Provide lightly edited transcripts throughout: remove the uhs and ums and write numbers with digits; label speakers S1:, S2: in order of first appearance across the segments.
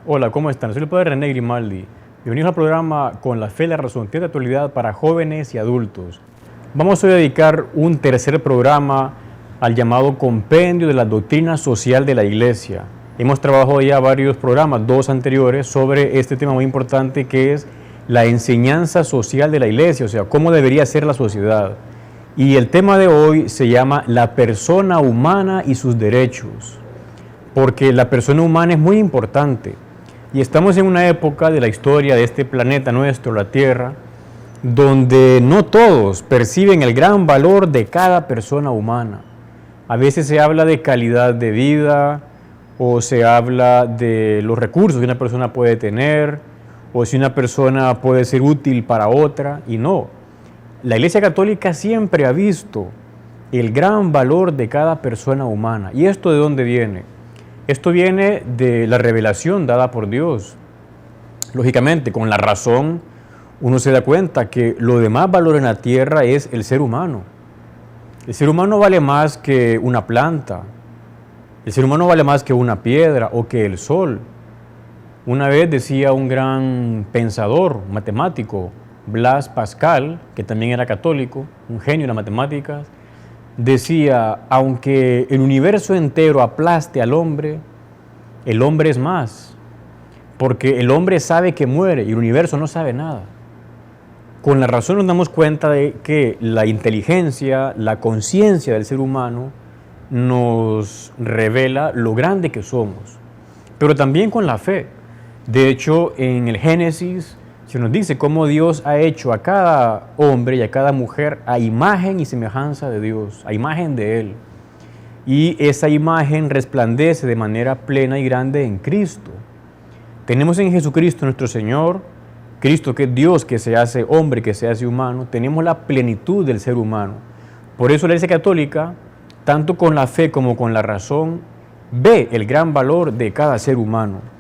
S1: Hola, ¿cómo están? Soy el padre René Grimaldi. Bienvenidos al programa Con la Fe y la Razón, tiene actualidad para jóvenes y adultos. Vamos hoy a dedicar un tercer programa al llamado Compendio de la Doctrina Social de la Iglesia. Hemos trabajado ya varios programas, dos anteriores, sobre este tema muy importante que es la enseñanza social de la Iglesia, o sea, cómo debería ser la sociedad. Y el tema de hoy se llama la persona humana y sus derechos, porque la persona humana es muy importante. Y estamos en una época de la historia de este planeta nuestro, la Tierra, donde no todos perciben el gran valor de cada persona humana. A veces se habla de calidad de vida, o se habla de los recursos que una persona puede tener, o si una persona puede ser útil para otra, y no. La Iglesia Católica siempre ha visto el gran valor de cada persona humana. ¿Y esto de dónde viene? Esto viene de la revelación dada por Dios. Lógicamente, con la razón, uno se da cuenta que lo de más valor en la tierra es el ser humano. El ser humano vale más que una planta. El ser humano vale más que una piedra o que el sol. Una vez decía un gran pensador, matemático, Blaise Pascal, que también era católico, un genio en las matemáticas, decía, aunque el universo entero aplaste al hombre, el hombre es más, porque el hombre sabe que muere y el universo no sabe nada. Con la razón nos damos cuenta de que la inteligencia, la conciencia del ser humano nos revela lo grande que somos, pero también con la fe. De hecho, en el Génesis se nos dice cómo Dios ha hecho a cada hombre y a cada mujer a imagen y semejanza de Dios, a imagen de Él. Y esa imagen resplandece de manera plena y grande en Cristo. Tenemos en Jesucristo nuestro Señor, Cristo que es Dios, que se hace hombre, que se hace humano. Tenemos la plenitud del ser humano. Por eso la Iglesia Católica, tanto con la fe como con la razón, ve el gran valor de cada ser humano.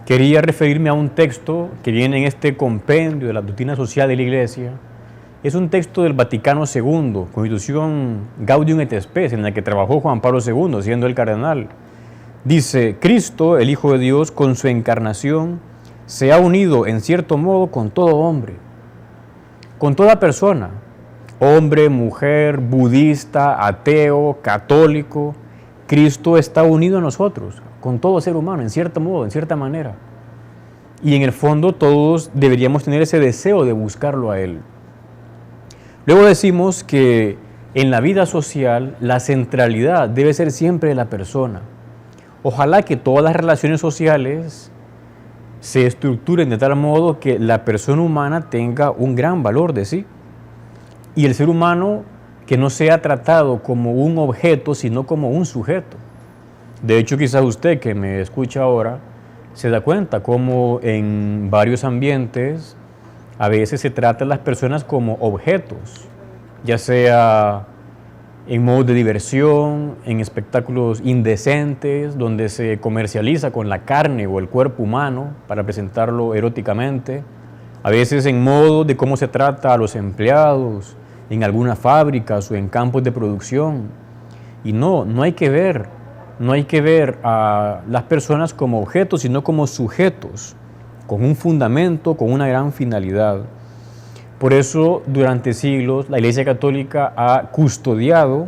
S1: Quería referirme a un texto que viene en este compendio de la doctrina social de la Iglesia. Es un texto del Vaticano II, Constitución Gaudium et Spes, en la que trabajó Juan Pablo II, siendo el cardenal. Dice, Cristo, el Hijo de Dios, con su encarnación, se ha unido en cierto modo con todo hombre, con toda persona, hombre, mujer, budista, ateo, católico. Cristo está unido a nosotros, con todo ser humano, en cierto modo, en cierta manera. Y en el fondo todos deberíamos tener ese deseo de buscarlo a Él. Luego decimos que en la vida social la centralidad debe ser siempre de la persona. Ojalá que todas las relaciones sociales se estructuren de tal modo que la persona humana tenga un gran valor de sí. Y el ser humano que no sea tratado como un objeto, sino como un sujeto. De hecho, quizás usted que me escucha ahora se da cuenta cómo en varios ambientes a veces se trata a las personas como objetos, ya sea en modos de diversión, en espectáculos indecentes, donde se comercializa con la carne o el cuerpo humano para presentarlo eróticamente, a veces en modo de cómo se trata a los empleados, en algunas fábricas o en campos de producción. Y no hay que ver a las personas como objetos, sino como sujetos, con un fundamento, con una gran finalidad. Por eso, durante siglos, la Iglesia Católica ha custodiado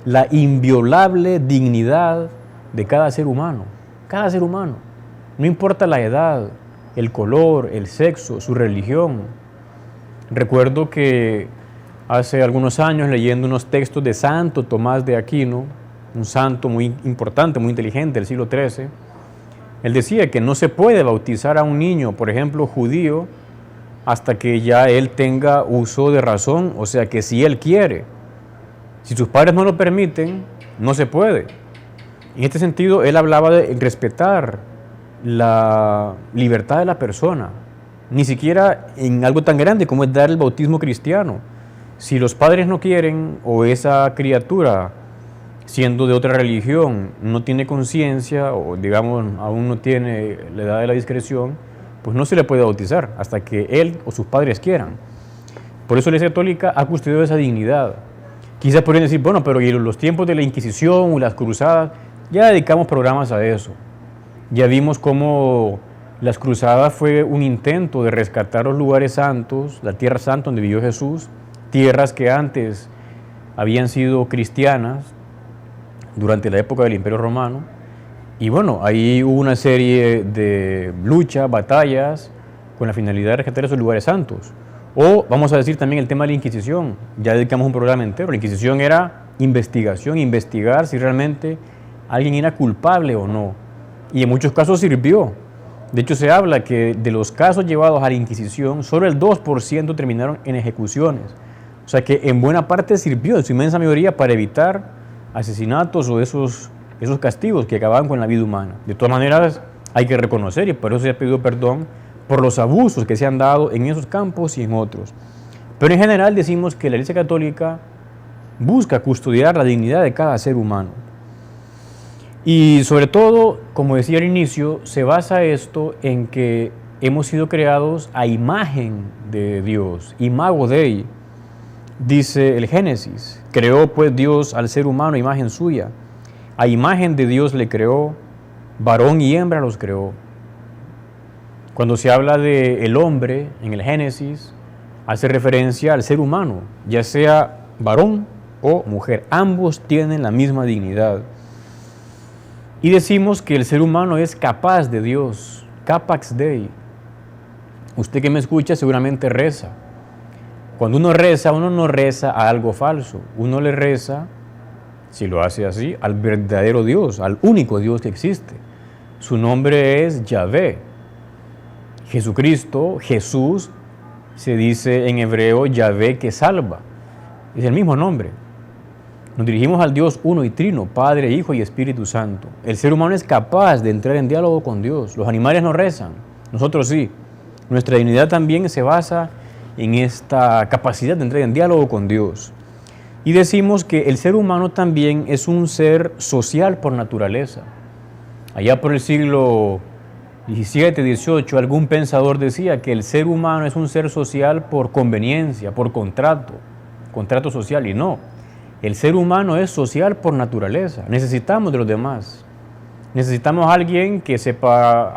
S1: la inviolable dignidad de cada ser humano. Cada ser humano. No importa la edad, el color, el sexo, su religión. Recuerdo que hace algunos años, leyendo unos textos de Santo Tomás de Aquino, un santo muy importante, muy inteligente del siglo XIII, él decía que no se puede bautizar a un niño, por ejemplo, judío, hasta que ya él tenga uso de razón, o sea que si él quiere. Si sus padres no lo permiten, no se puede. En este sentido, él hablaba de respetar la libertad de la persona, ni siquiera en algo tan grande como es dar el bautismo cristiano. Si los padres no quieren, o esa criatura siendo de otra religión, no tiene conciencia o digamos aún no tiene la edad de la discreción, pues no se le puede bautizar hasta que él o sus padres quieran. Por eso la Iglesia Católica ha custodiado esa dignidad. Quizás podrían decir, bueno, pero ¿y los tiempos de la Inquisición o las cruzadas? Ya dedicamos programas a eso. Ya vimos cómo las cruzadas fue un intento de rescatar los lugares santos, la tierra santa donde vivió Jesús, tierras que antes habían sido cristianas durante la época del Imperio Romano. Y bueno, ahí hubo una serie de luchas, batallas, con la finalidad de rescatar esos lugares santos. O vamos a decir también el tema de la Inquisición. Ya dedicamos un programa entero. La Inquisición era investigación, investigar si realmente alguien era culpable o no. Y en muchos casos sirvió. De hecho, se habla que de los casos llevados a la Inquisición, solo el 2% terminaron en ejecuciones. O sea que en buena parte sirvió, en su inmensa mayoría, para evitar asesinatos o esos castigos que acababan con la vida humana. De todas maneras, hay que reconocer, y por eso se ha pedido perdón por los abusos que se han dado en esos campos y en otros. Pero en general decimos que la Iglesia Católica busca custodiar la dignidad de cada ser humano. Y sobre todo, como decía al inicio, se basa esto en que hemos sido creados a imagen de Dios, imago Dei, dice el Génesis. Creó pues Dios al ser humano a imagen suya. A imagen de Dios le creó, varón y hembra los creó. Cuando se habla del hombre en el Génesis, hace referencia al ser humano, ya sea varón o mujer. Ambos tienen la misma dignidad. Y decimos que el ser humano es capaz de Dios, capax Dei. Usted que me escucha seguramente reza. Cuando uno no reza a algo falso. Uno le reza, si lo hace así, al verdadero Dios, al único Dios que existe. Su nombre es Yahvé. Jesucristo, Jesús, se dice en hebreo Yahvé que salva. Es el mismo nombre. Nos dirigimos al Dios uno y trino, Padre, Hijo y Espíritu Santo. El ser humano es capaz de entrar en diálogo con Dios. Los animales no rezan, nosotros sí. Nuestra dignidad también se basa en esta capacidad de entrar en diálogo con Dios. Y decimos que el ser humano también es un ser social por naturaleza. Allá por el siglo XVII, XVIII, algún pensador decía que el ser humano es un ser social por conveniencia, por contrato social, y no. El ser humano es social por naturaleza. Necesitamos de los demás. Necesitamos a alguien que sepa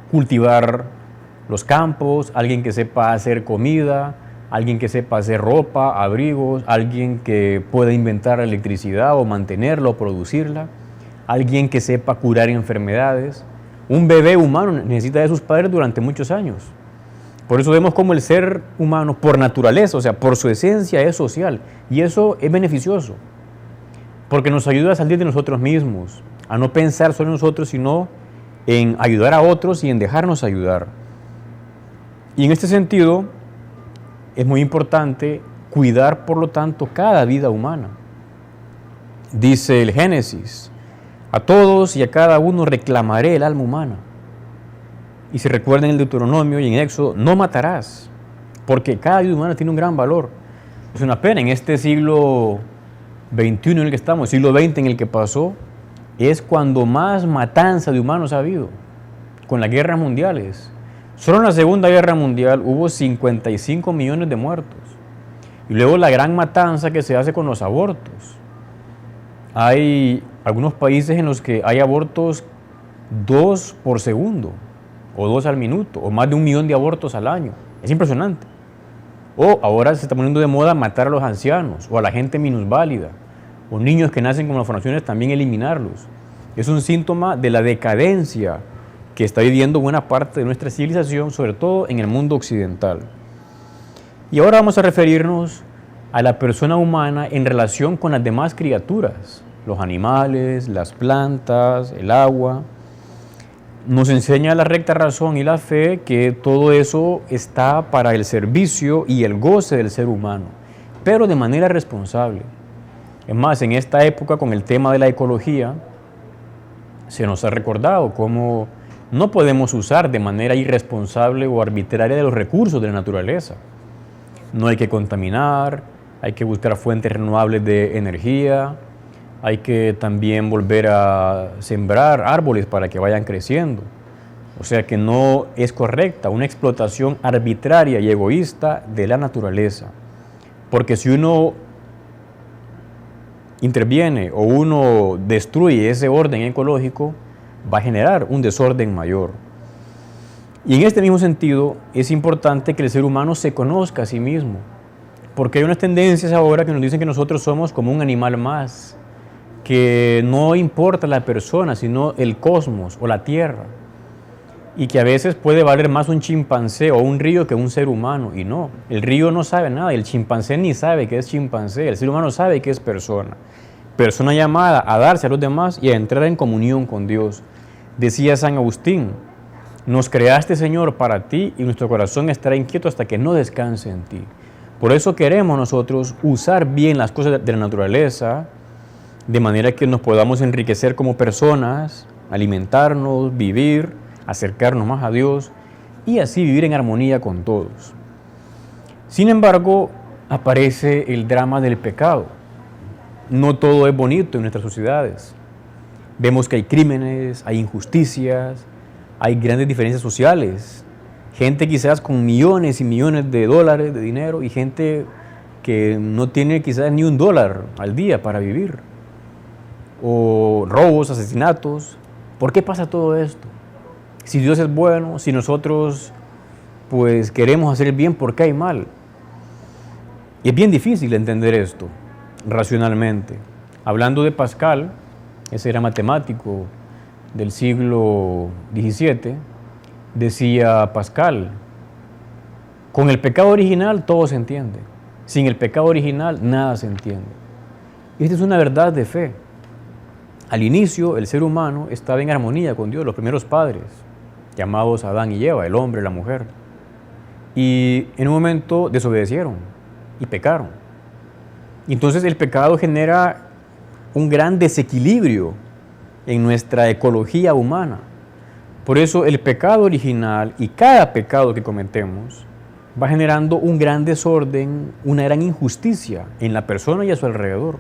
S1: cultivar los campos, alguien que sepa hacer comida, alguien que sepa hacer ropa, abrigos, alguien que pueda inventar electricidad o mantenerla o producirla, alguien que sepa curar enfermedades. Un bebé humano necesita de sus padres durante muchos años. Por eso vemos como el ser humano, por naturaleza, o sea, por su esencia, es social. Y eso es beneficioso, porque nos ayuda a salir de nosotros mismos, a no pensar solo en nosotros, sino en ayudar a otros y en dejarnos ayudar. Y en este sentido, es muy importante cuidar, por lo tanto, cada vida humana. Dice el Génesis: a todos y a cada uno reclamaré el alma humana. Y si recuerdan el Deuteronomio y en Éxodo, no matarás, porque cada vida humana tiene un gran valor. Es una pena, en este siglo XXI en el que estamos, siglo XX en el que pasó, es cuando más matanza de humanos ha habido, con las guerras mundiales. Solo en la Segunda Guerra Mundial hubo 55 millones de muertos. Y luego la gran matanza que se hace con los abortos. Hay algunos países en los que hay abortos 2 por segundo, o 2 al minuto, o más de 1 millón de abortos al año. Es impresionante. O ahora se está poniendo de moda matar a los ancianos, o a la gente minusválida, o niños que nacen con malformaciones, también eliminarlos. Es un síntoma de la decadencia que está viviendo buena parte de nuestra civilización, sobre todo en el mundo occidental. Y ahora vamos a referirnos a la persona humana en relación con las demás criaturas, los animales, las plantas, el agua. Nos enseña la recta razón y la fe que todo eso está para el servicio y el goce del ser humano, pero de manera responsable. Es más, en esta época, con el tema de la ecología, se nos ha recordado cómo no podemos usar de manera irresponsable o arbitraria de los recursos de la naturaleza. No hay que contaminar, hay que buscar fuentes renovables de energía, hay que también volver a sembrar árboles para que vayan creciendo. O sea que no es correcta una explotación arbitraria y egoísta de la naturaleza. Porque si uno interviene o uno destruye ese orden ecológico, va a generar un desorden mayor. Y en este mismo sentido, es importante que el ser humano se conozca a sí mismo, porque hay unas tendencias ahora que nos dicen que nosotros somos como un animal más, que no importa la persona, sino el cosmos o la tierra, y que a veces puede valer más un chimpancé o un río que un ser humano, y no, el río no sabe nada, el chimpancé ni sabe que es chimpancé, el ser humano sabe que es persona, persona llamada a darse a los demás y a entrar en comunión con Dios. Decía San Agustín: nos creaste, Señor, para ti, y nuestro corazón estará inquieto hasta que no descanse en ti. Por eso queremos nosotros usar bien las cosas de la naturaleza, de manera que nos podamos enriquecer como personas, alimentarnos, vivir, acercarnos más a Dios y así vivir en armonía con todos. Sin embargo, aparece el drama del pecado. No todo es bonito en nuestras sociedades. Vemos que hay crímenes, hay injusticias, hay grandes diferencias sociales, gente quizás con millones y millones de dólares de dinero y gente que no tiene quizás ni $1 al día para vivir, o robos, asesinatos. ¿Por qué pasa todo esto? Si Dios es bueno, si nosotros pues queremos hacer el bien, ¿por qué hay mal? Y es bien difícil entender esto racionalmente. Hablando de Pascal, ese era matemático del siglo XVII, decía Pascal: con el pecado original todo se entiende, sin el pecado original nada se entiende. Y esta es una verdad de fe. Al inicio el ser humano estaba en armonía con Dios, los primeros padres, llamados Adán y Eva, el hombre y la mujer, y en un momento desobedecieron y pecaron. Y entonces el pecado genera un gran desequilibrio en nuestra ecología humana. Por eso el pecado original y cada pecado que cometemos va generando un gran desorden, una gran injusticia en la persona y a su alrededor.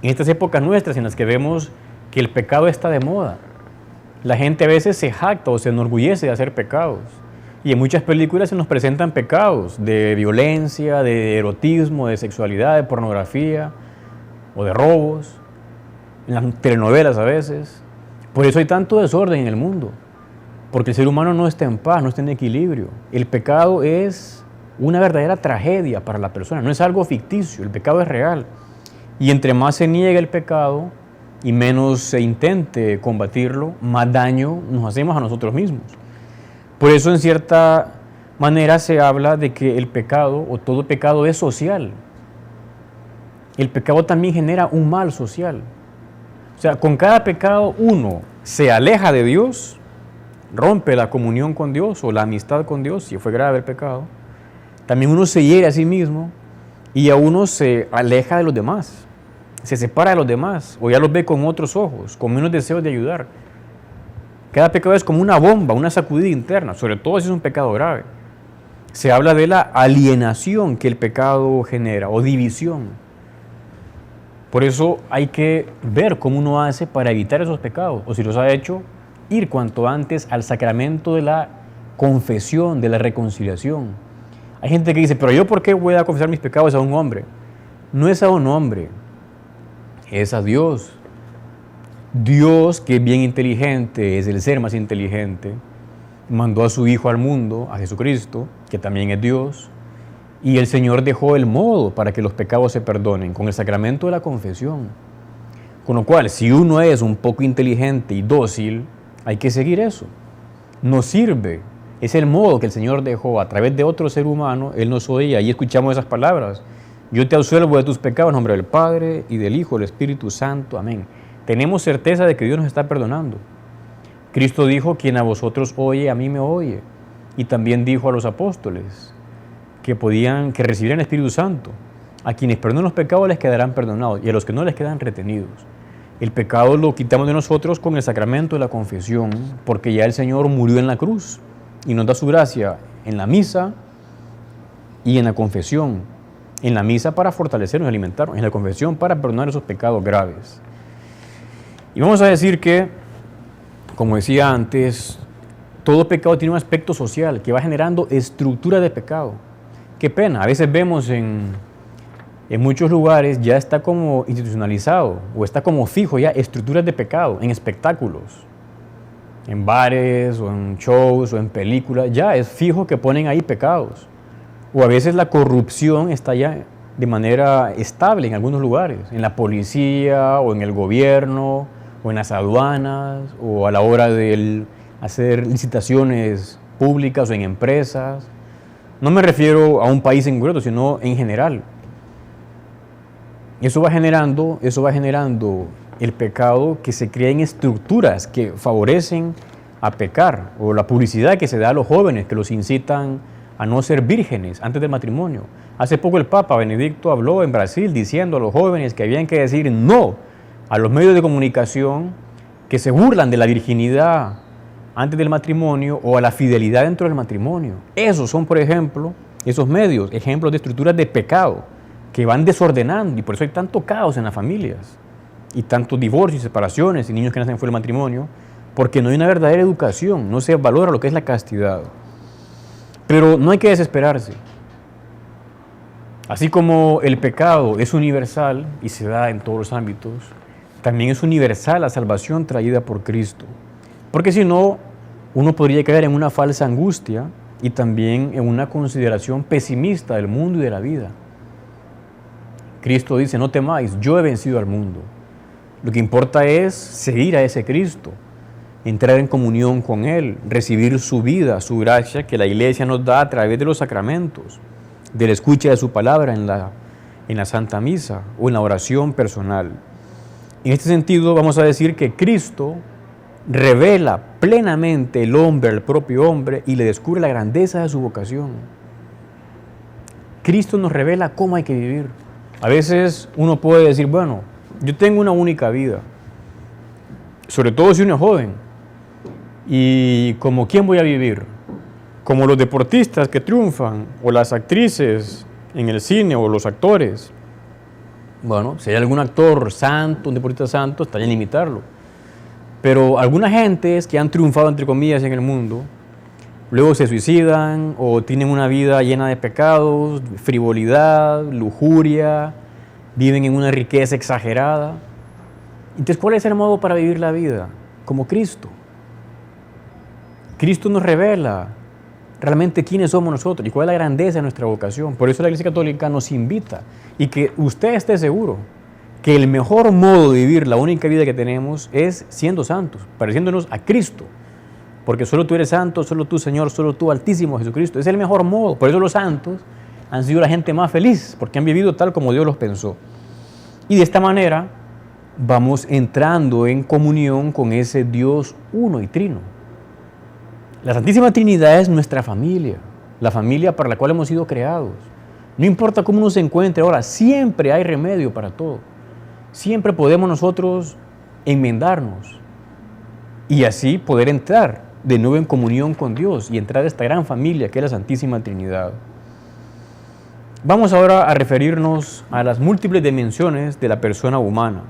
S1: En estas épocas nuestras en las que vemos que el pecado está de moda, la gente a veces se jacta o se enorgullece de hacer pecados. Y en muchas películas se nos presentan pecados de violencia, de erotismo, de sexualidad, de pornografía o de robos. En las telenovelas a veces. Por eso hay tanto desorden en el mundo, porque el ser humano no está en paz, no está en equilibrio. El pecado es una verdadera tragedia para la persona, no es algo ficticio, el pecado es real. Y entre más se niega el pecado y menos se intente combatirlo, más daño nos hacemos a nosotros mismos. Por eso en cierta manera se habla de que el pecado o todo pecado es social. El pecado también genera un mal social. O sea, con cada pecado uno se aleja de Dios, rompe la comunión con Dios o la amistad con Dios, si fue grave el pecado. También uno se hiere a sí mismo y a uno se aleja de los demás, se separa de los demás o ya los ve con otros ojos, con menos deseos de ayudar. Cada pecado es como una bomba, una sacudida interna, sobre todo si es un pecado grave. Se habla de la alienación que el pecado genera o división. Por eso hay que ver cómo uno hace para evitar esos pecados, o si los ha hecho, ir cuanto antes al sacramento de la confesión, de la reconciliación. Hay gente que dice: pero yo ¿por qué voy a confesar mis pecados a un hombre? No es a un hombre, es a Dios. Dios, que es bien inteligente, es el ser más inteligente, mandó a su Hijo al mundo, a Jesucristo, que también es Dios, y el Señor dejó el modo para que los pecados se perdonen, con el sacramento de la confesión. Con lo cual, si uno es un poco inteligente y dócil, hay que seguir eso. Nos sirve. Es el modo que el Señor dejó a través de otro ser humano. Él nos oía y escuchamos esas palabras: yo te absuelvo de tus pecados en nombre del Padre y del Hijo y del Espíritu Santo. Amén. Tenemos certeza de que Dios nos está perdonando. Cristo dijo: quien a vosotros oye, a mí me oye. Y también dijo a los apóstoles que recibieran el Espíritu Santo. A quienes perdonen los pecados les quedarán perdonados y a los que no les quedan retenidos. El pecado lo quitamos de nosotros con el sacramento de la confesión, porque ya el Señor murió en la cruz y nos da su gracia en la misa y en la confesión. En la misa para fortalecernos y alimentarnos, en la confesión para perdonar esos pecados graves. Y vamos a decir que, como decía antes, todo pecado tiene un aspecto social que va generando estructura de pecado. Qué pena, a veces vemos en muchos lugares ya está como institucionalizado o está como fijo ya estructuras de pecado en espectáculos. en bares o en shows o en películas, ya es fijo que ponen ahí pecados. O a veces la corrupción está ya de manera estable en algunos lugares, en la policía o en el gobierno o en las aduanas o a la hora de hacer licitaciones públicas o en empresas. No me refiero a un país en concreto, sino en general. Eso va generando el pecado que se crea en estructuras que favorecen a pecar, o la publicidad que se da a los jóvenes, que los incitan a no ser vírgenes antes del matrimonio. Hace poco el Papa Benedicto habló en Brasil diciendo a los jóvenes que habían que decir no a los medios de comunicación que se burlan de la virginidad antes del matrimonio o a la fidelidad dentro del matrimonio. Esos son, por ejemplo, esos medios, ejemplos de estructuras de pecado que van desordenando, y por eso hay tanto caos en las familias y tantos divorcios, separaciones y niños que nacen fuera del matrimonio, porque no hay una verdadera educación, no se valora lo que es la castidad. Pero no hay que desesperarse. Así como el pecado es universal y se da en todos los ámbitos, también es universal la salvación traída por Cristo. Porque si no, uno podría caer en una falsa angustia y también en una consideración pesimista del mundo y de la vida. Cristo dice, no temáis, yo he vencido al mundo. Lo que importa es seguir a ese Cristo, entrar en comunión con Él, recibir su vida, su gracia que la Iglesia nos da a través de los sacramentos, de la escucha de su palabra en la Santa Misa o en la oración personal. En este sentido, vamos a decir que Cristo revela plenamente el hombre al propio hombre y le descubre la grandeza de su vocación. Cristo nos revela cómo hay que vivir. A veces uno puede decir, bueno, yo tengo una única vida, sobre todo si uno es joven, y ¿como quién voy a vivir? Como los deportistas que triunfan, o las actrices en el cine, o los actores. Bueno, si hay algún actor santo, un deportista santo, está bien limitarlo. Pero algunas gentes que han triunfado, entre comillas, en el mundo, luego se suicidan o tienen una vida llena de pecados, frivolidad, lujuria, viven en una riqueza exagerada. Entonces, ¿cuál es el modo para vivir la vida? Como Cristo. Cristo nos revela realmente quiénes somos nosotros y cuál es la grandeza de nuestra vocación. Por eso la Iglesia Católica nos invita y que usted esté seguro que el mejor modo de vivir la única vida que tenemos es siendo santos, pareciéndonos a Cristo. Porque solo tú eres santo, solo tú, Señor, solo tú, Altísimo Jesucristo. Es el mejor modo. Por eso los santos han sido la gente más feliz, porque han vivido tal como Dios los pensó. Y de esta manera vamos entrando en comunión con ese Dios uno y trino. La Santísima Trinidad es nuestra familia, la familia para la cual hemos sido creados. No importa cómo uno se encuentre ahora, siempre hay remedio para todo. Siempre podemos nosotros enmendarnos y así poder entrar de nuevo en comunión con Dios y entrar a esta gran familia que es la Santísima Trinidad. Vamos ahora a referirnos a las múltiples dimensiones de la persona humana,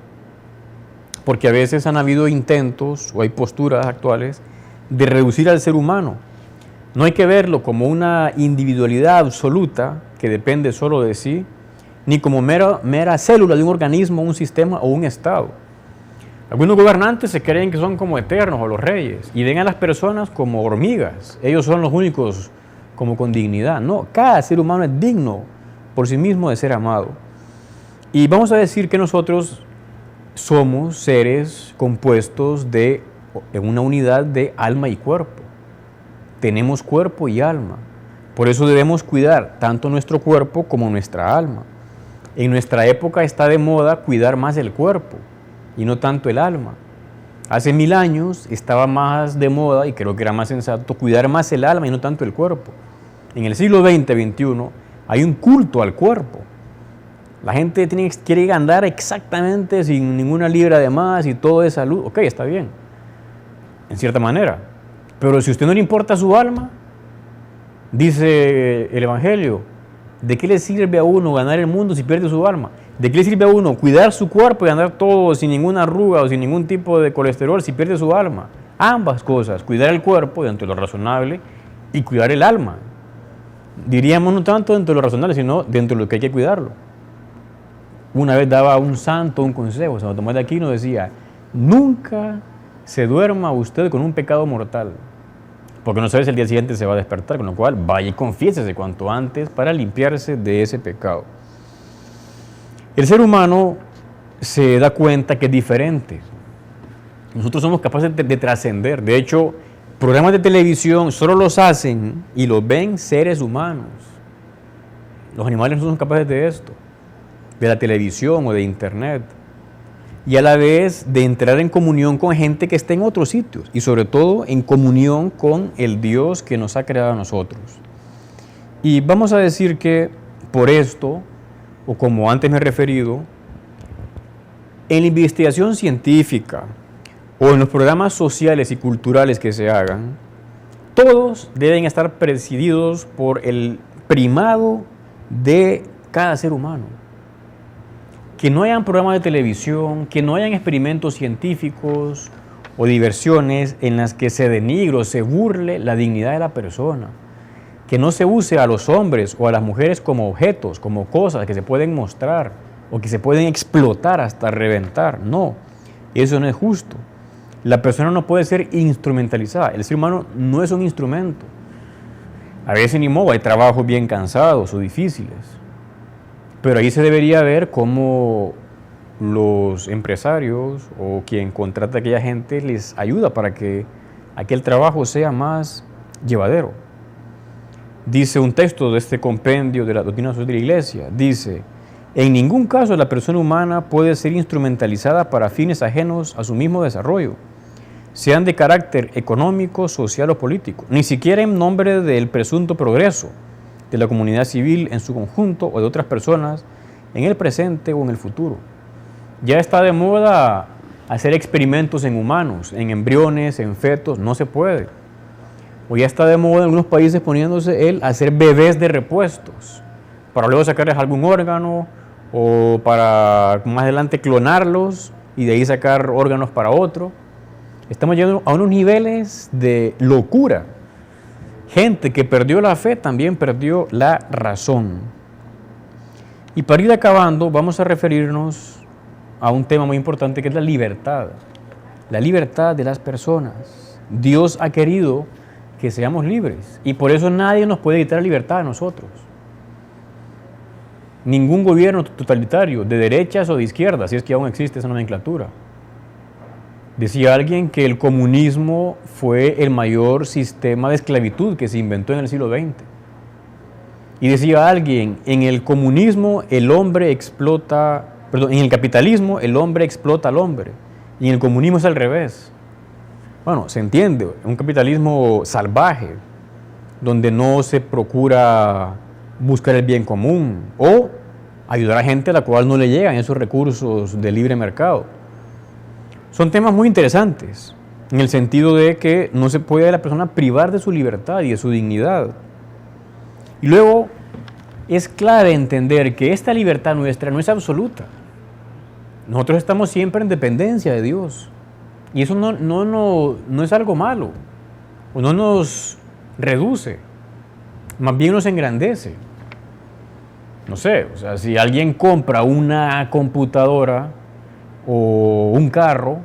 S1: porque a veces han habido intentos o hay posturas actuales de reducir al ser humano. No hay que verlo como una individualidad absoluta que depende solo de sí, ni como mera célula de un organismo, un sistema o un estado. Algunos gobernantes se creen que son como eternos o los reyes y ven a las personas como hormigas. Ellos son los únicos como con dignidad. No, cada ser humano es digno por sí mismo de ser amado. Y vamos a decir que nosotros somos seres compuestos de una unidad de alma y cuerpo. Tenemos cuerpo y alma. Por eso debemos cuidar tanto nuestro cuerpo como nuestra alma. En nuestra época está de moda cuidar más el cuerpo y no tanto el alma. Hace 1000 años estaba más de moda, y creo que era más sensato, cuidar más el alma y no tanto el cuerpo. En el siglo XX, XXI, hay un culto al cuerpo. La gente quiere andar exactamente sin ninguna libra de más y todo de salud. Ok, está bien, en cierta manera. Pero si a usted no le importa su alma, dice el Evangelio, ¿de qué le sirve a uno ganar el mundo si pierde su alma? ¿De qué le sirve a uno cuidar su cuerpo y andar todo sin ninguna arruga o sin ningún tipo de colesterol si pierde su alma? Ambas cosas, cuidar el cuerpo dentro de lo razonable y cuidar el alma. Diríamos no tanto dentro de lo razonable, sino dentro de lo que hay que cuidarlo. Una vez daba un santo un consejo, Santo Tomás de Aquino decía, nunca se duerma usted con un pecado mortal, porque no sabe si el día siguiente se va a despertar, con lo cual vaya y confiésese cuanto antes para limpiarse de ese pecado. El ser humano se da cuenta que es diferente. Nosotros somos capaces de trascender. De hecho, programas de televisión solo los hacen y los ven seres humanos. Los animales no son capaces de esto, de la televisión o de internet. Y a la vez de entrar en comunión con gente que está en otros sitios y sobre todo en comunión con el Dios que nos ha creado a nosotros. Y vamos a decir que por esto, o como antes me he referido, en la investigación científica o en los programas sociales y culturales que se hagan, todos deben estar presididos por el primado de cada ser humano. Que no hayan programas de televisión, que no hayan experimentos científicos o diversiones en las que se denigre o se burle la dignidad de la persona. Que no se use a los hombres o a las mujeres como objetos, como cosas que se pueden mostrar o que se pueden explotar hasta reventar. No, eso no es justo. La persona no puede ser instrumentalizada. El ser humano no es un instrumento. A veces ni modo, hay trabajos bien cansados o difíciles. Pero ahí se debería ver cómo los empresarios o quien contrata a aquella gente les ayuda para que aquel trabajo sea más llevadero. Dice un texto de este compendio de la doctrina social de la Iglesia, dice: en ningún caso la persona humana puede ser instrumentalizada para fines ajenos a su mismo desarrollo, sean de carácter económico, social o político, ni siquiera en nombre del presunto progreso de la comunidad civil en su conjunto o de otras personas en el presente o en el futuro. Ya está de moda hacer experimentos en humanos, en embriones, en fetos, no se puede. O ya está de moda en algunos países poniéndose el hacer bebés de repuestos, para luego sacarles algún órgano o para más adelante clonarlos y de ahí sacar órganos para otro. Estamos llegando a unos niveles de locura. Gente que perdió la fe también perdió la razón. Y para ir acabando, vamos a referirnos a un tema muy importante que es la libertad. La libertad de las personas. Dios ha querido que seamos libres y por eso nadie nos puede quitar la libertad a nosotros. Ningún gobierno totalitario, de derechas o de izquierdas, si es que aún existe esa nomenclatura. Decía alguien que el comunismo fue el mayor sistema de esclavitud que se inventó en el siglo XX. Y decía alguien, en el comunismo el hombre explota, perdón, en el capitalismo el hombre explota al hombre. Y en el comunismo es al revés. Bueno, se entiende, un capitalismo salvaje, donde no se procura buscar el bien común o ayudar a gente a la cual no le llegan esos recursos de libre mercado. Son temas muy interesantes, en el sentido de que no se puede a la persona privar de su libertad y de su dignidad. Y luego es clave entender que esta libertad nuestra no es absoluta. Nosotros estamos siempre en dependencia de Dios. Y eso no es algo malo, o no nos reduce, más bien nos engrandece. No sé, o sea, si alguien compra una computadora o un carro,